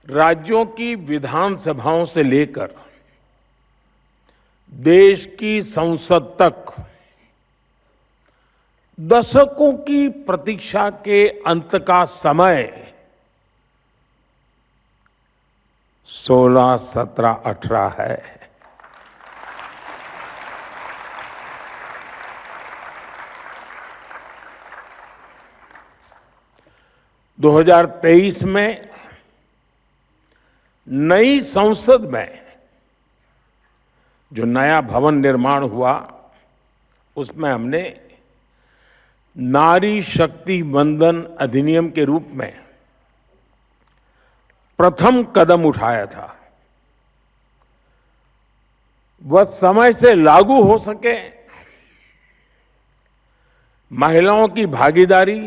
राज्यों की विधानसभाओं से लेकर देश की संसद तक दशकों की प्रतीक्षा के अंत का समय 16, 17, 18 है। दो 2023 में नई संसद में जो नया भवन निर्माण हुआ, उसमें हमने नारी शक्ति वंदन अधिनियम के रूप में प्रथम कदम उठाया था। वह समय से लागू हो सके, महिलाओं की भागीदारी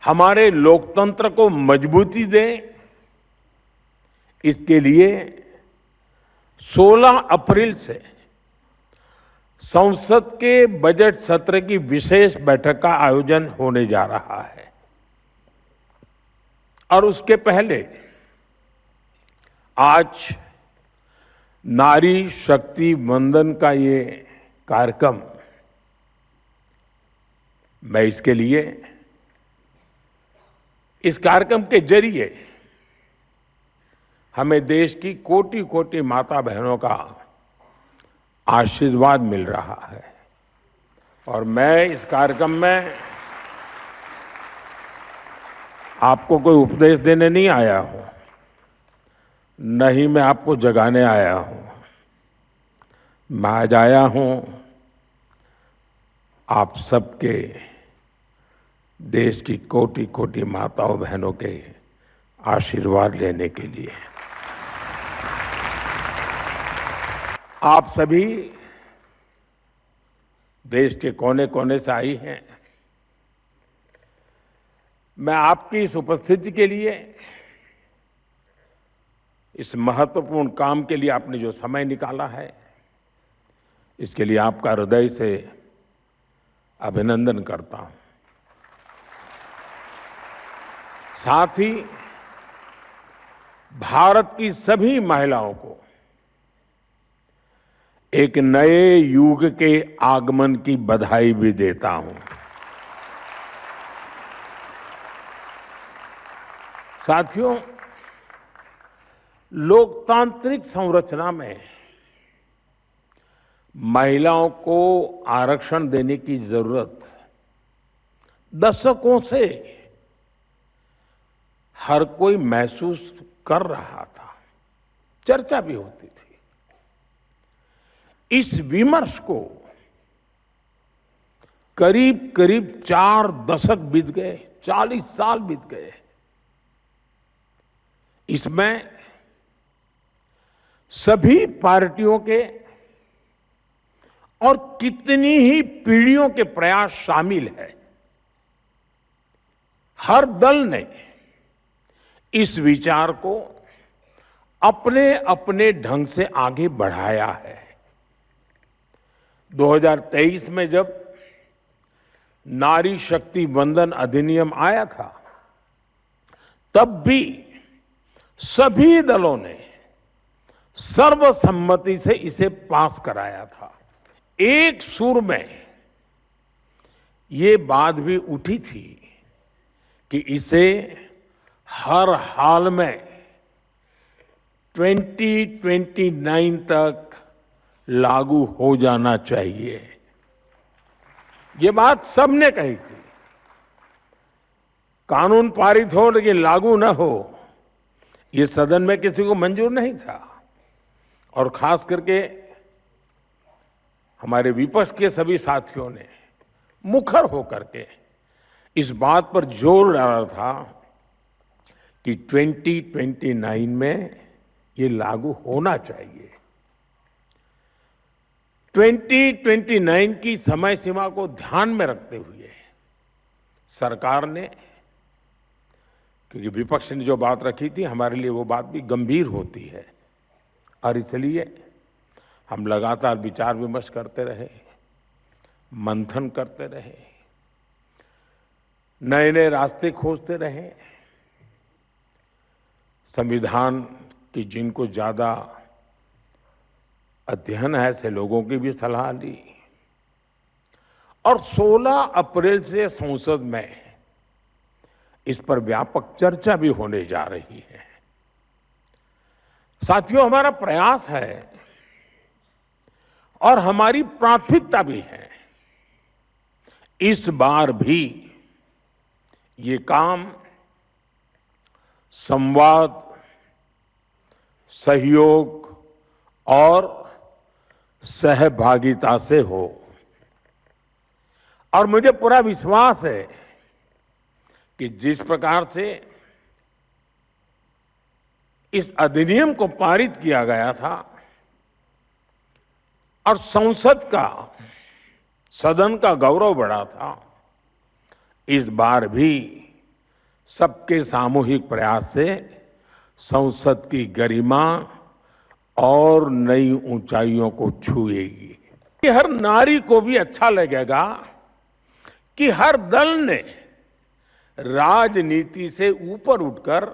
हमारे लोकतंत्र को मजबूती दे, इसके लिए 16 अप्रैल से संसद के बजट सत्र की विशेष बैठक का आयोजन होने जा रहा है। और उसके पहले आज नारी शक्ति वंदन का ये कार्यक्रम, मैं इसके लिए इस कार्यक्रम के जरिए हमें देश की कोटि कोटि माता बहनों का आशीर्वाद मिल रहा है। और मैं इस कार्यक्रम में आपको कोई उपदेश देने नहीं आया हूं, न ही मैं आपको जगाने आया हूं। मैं आज आया हूं आप सबके, देश की कोटि कोटि माताओं बहनों के आशीर्वाद लेने के लिए। आप सभी देश के कोने कोने से आई हैं। मैं आपकी इस उपस्थिति के लिए, इस महत्वपूर्ण काम के लिए आपने जो समय निकाला है, इसके लिए आपका हृदय से अभिनंदन करता हूं। साथ ही भारत की सभी महिलाओं को एक नए युग के आगमन की बधाई भी देता हूं। साथियों, लोकतांत्रिक संरचना में महिलाओं को आरक्षण देने की जरूरत दशकों से हर कोई महसूस कर रहा था, चर्चा भी होती थी। इस विमर्श को करीब करीब 4 दशक बीत गए, 40 साल बीत गए। इसमें सभी पार्टियों के और कितनी ही पीढ़ियों के प्रयास शामिल है। हर दल ने इस विचार को अपने अपने ढंग से आगे बढ़ाया है। 2023 में जब नारी शक्ति वंदन अधिनियम आया था, तब भी सभी दलों ने सर्वसम्मति से इसे पास कराया था। एक सुर में ये बात भी उठी थी कि इसे हर हाल में 2029 तक लागू हो जाना चाहिए। ये बात सबने कही थी। कानून पारित हो लेकिन लागू न हो, ये सदन में किसी को मंजूर नहीं था। और खास करके हमारे विपक्ष के सभी साथियों ने मुखर होकर के इस बात पर जोर डाला था कि 2029 में ये लागू होना चाहिए। 2029 की समय सीमा को ध्यान में रखते हुए सरकार ने, क्योंकि विपक्ष ने जो बात रखी थी, हमारे लिए वो बात भी गंभीर होती है, और इसलिए हम लगातार विचार विमर्श करते रहे, मंथन करते रहे, नए नए रास्ते खोजते रहे। संविधान की जिनको ज्यादा अध्ययन है ऐसे लोगों की भी सलाह ली और 16 अप्रैल से संसद में इस पर व्यापक चर्चा भी होने जा रही है। साथियों, हमारा प्रयास है और हमारी प्राथमिकता भी है इस बार भी ये काम संवाद, सहयोग और सहभागिता से हो और मुझे पूरा विश्वास है कि जिस प्रकार से इस अधिनियम को पारित किया गया था और संसद का, सदन का गौरव बढ़ा था, इस बार भी सबके सामूहिक प्रयास से संसद की गरिमा और नई ऊंचाइयों को छुएगी। हर नारी को भी अच्छा लगेगा कि हर दल ने राजनीति से ऊपर उठकर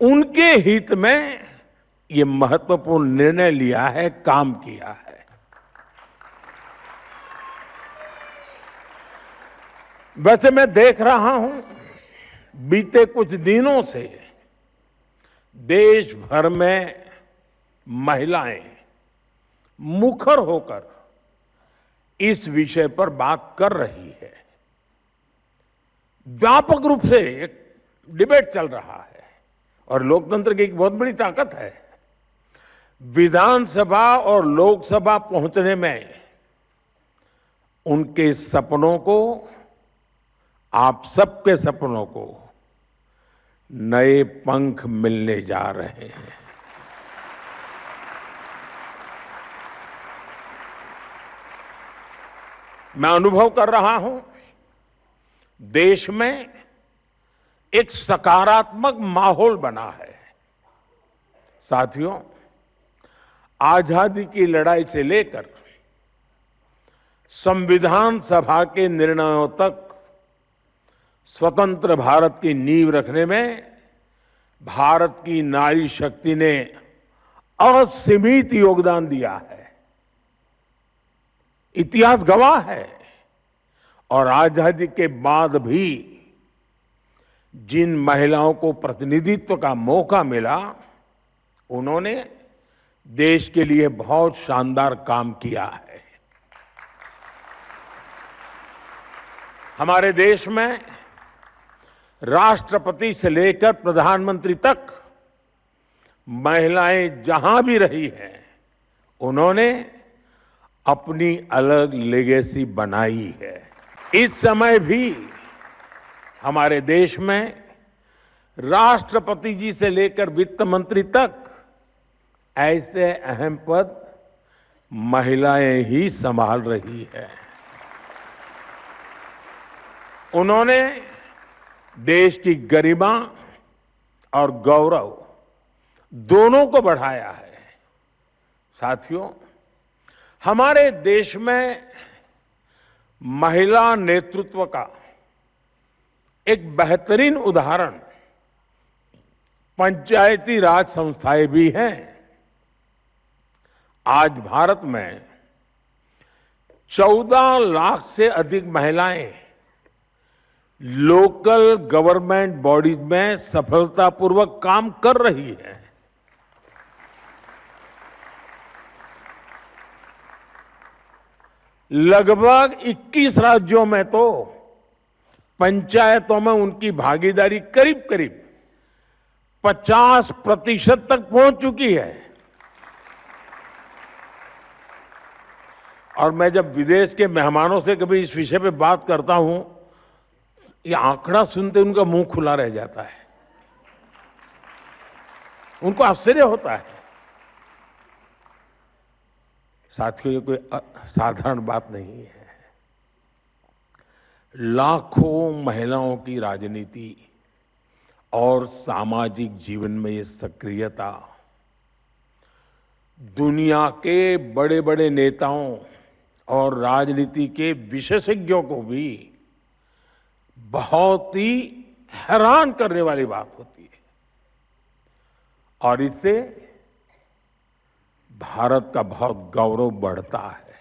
उनके हित में ये महत्वपूर्ण निर्णय लिया है, काम किया है। वैसे मैं देख रहा हूं बीते कुछ दिनों से देश भर में महिलाएं मुखर होकर इस विषय पर बात कर रही है। व्यापक रूप से एक डिबेट चल रहा है और लोकतंत्र की एक बहुत बड़ी ताकत है। विधानसभा और लोकसभा पहुंचने में उनके सपनों को, आप सबके सपनों को नए पंख मिलने जा रहे हैं। मैं अनुभव कर रहा हूं देश में एक सकारात्मक माहौल बना है। साथियों, आजादी की लड़ाई से लेकर संविधान सभा के निर्णयों तक स्वतंत्र भारत की नींव रखने में भारत की नारी शक्ति ने असीमित योगदान दिया है। इतिहास गवाह है और आजादी के बाद भी जिन महिलाओं को प्रतिनिधित्व का मौका मिला, उन्होंने देश के लिए बहुत शानदार काम किया है। हमारे देश में राष्ट्रपति से लेकर प्रधानमंत्री तक महिलाएं जहां भी रही हैं, उन्होंने अपनी अलग लेगेसी बनाई है। इस समय भी हमारे देश में राष्ट्रपति जी से लेकर वित्त मंत्री तक ऐसे अहम पद महिलाएं ही संभाल रही है। उन्होंने देश की गरिमा और गौरव दोनों को बढ़ाया है। साथियों, हमारे देश में महिला नेतृत्व का एक बेहतरीन उदाहरण पंचायती राज संस्थाएं भी हैं। आज भारत में 14 लाख से अधिक महिलाएं लोकल गवर्नमेंट बॉडीज में सफलतापूर्वक काम कर रही है। लगभग 21 राज्यों में तो पंचायतों में उनकी भागीदारी करीब करीब 50% तक पहुंच चुकी है। और मैं जब विदेश के मेहमानों से कभी इस विषय पे बात करता हूं, ये आंकड़ा सुनते उनका मुंह खुला रह जाता है, उनको आश्चर्य होता है। साथियों, ये कोई साधारण बात नहीं है। लाखों महिलाओं की राजनीति और सामाजिक जीवन में ये सक्रियता दुनिया के बड़े बड़े नेताओं और राजनीति के विशेषज्ञों को भी बहुत ही हैरान करने वाली बात होती है। और इससे भारत का बहुत गौरव बढ़ता है।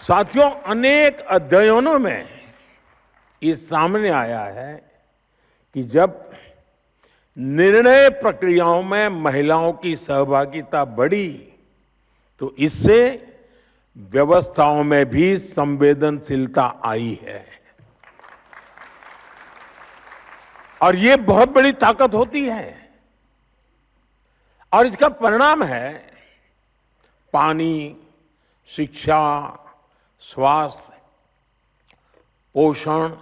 साथियों, अनेक अध्ययनों में ये सामने आया है कि जब निर्णय प्रक्रियाओं में महिलाओं की सहभागिता बढ़ी तो इससे व्यवस्थाओं में भी संवेदनशीलता आई है और ये बहुत बड़ी ताकत होती है। और इसका परिणाम है पानी, शिक्षा, स्वास्थ्य, पोषण,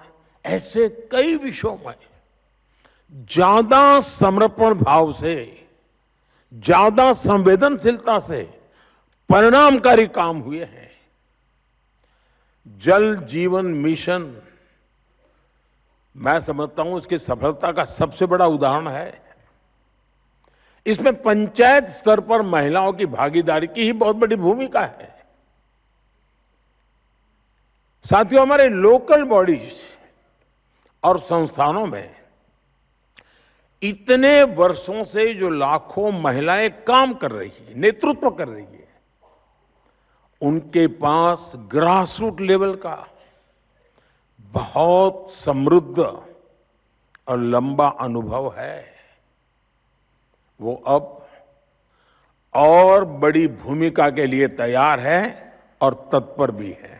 ऐसे कई विषयों में ज्यादा समर्पण भाव से, ज्यादा संवेदनशीलता से परिणामकारी काम हुए हैं। जल जीवन मिशन, मैं समझता हूं इसकी सफलता का सबसे बड़ा उदाहरण है। इसमें पंचायत स्तर पर महिलाओं की भागीदारी की ही बहुत बड़ी भूमिका है। साथियों, हमारे लोकल बॉडीज और संस्थानों में इतने वर्षों से जो लाखों महिलाएं काम कर रही है, नेतृत्व कर रही है, उनके पास ग्रास रूट लेवल का बहुत समृद्ध और लंबा अनुभव है। वो अब और बड़ी भूमिका के लिए तैयार है और तत्पर भी है।